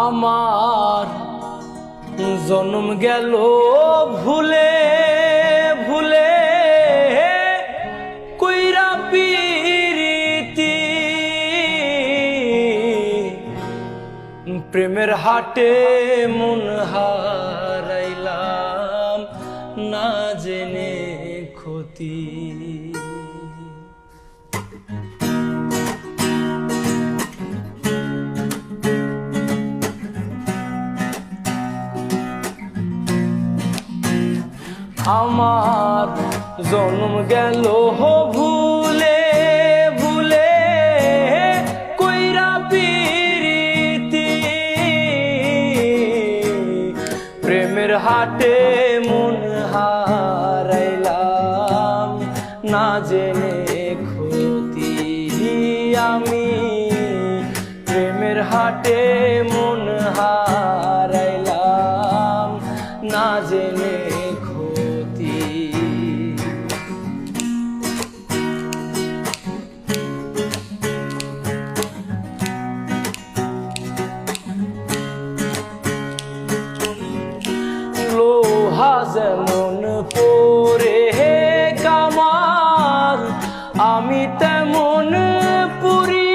আমার জন্ম গেল ভুলে ভুলে কইরা পিরিতি প্রেমের হাটে মন হারাইলাম না জেনে ক্ষতি। আমার জন্ম গেল ভুলে ভুলে কইরা পিরিতি প্রেমের হাটে মন হারাইলাম না জেনে ক্ষতি। আমি প্রেমের হাটে মন হারাইলাম না জেনে যেমন পরে কামার আমি তেমন পুরি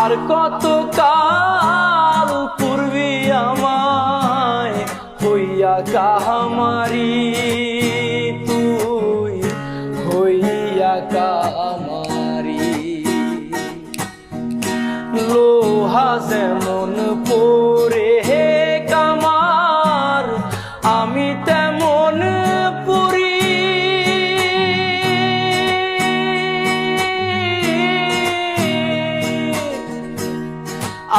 আর কত কাল পূর্বী আমায় হইয়া কাহামারি তুই হইয়া কামারি। লোহা যেমন পরে কামার আমি তেমন পুরি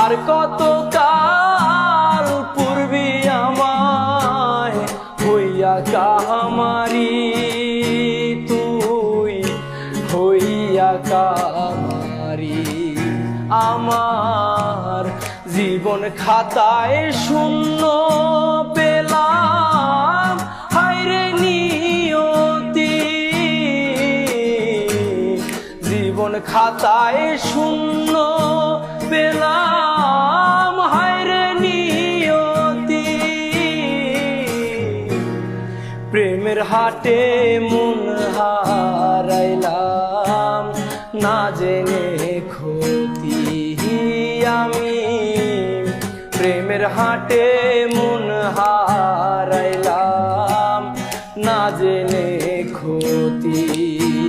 আর কত কাল পূর্বী আমায় হইয়া কামারি তুই হইয়া কামারি। আমার জীবন খাতায় শূন্য পেলাম হায়রে নিয়তি জীবন খাতায় শূন্য পেলাম হায়রে নিয়তি প্রেমের হাটে মন হারাইলাম না জেনে ক্ষতি। আমি প্রেমের হাটে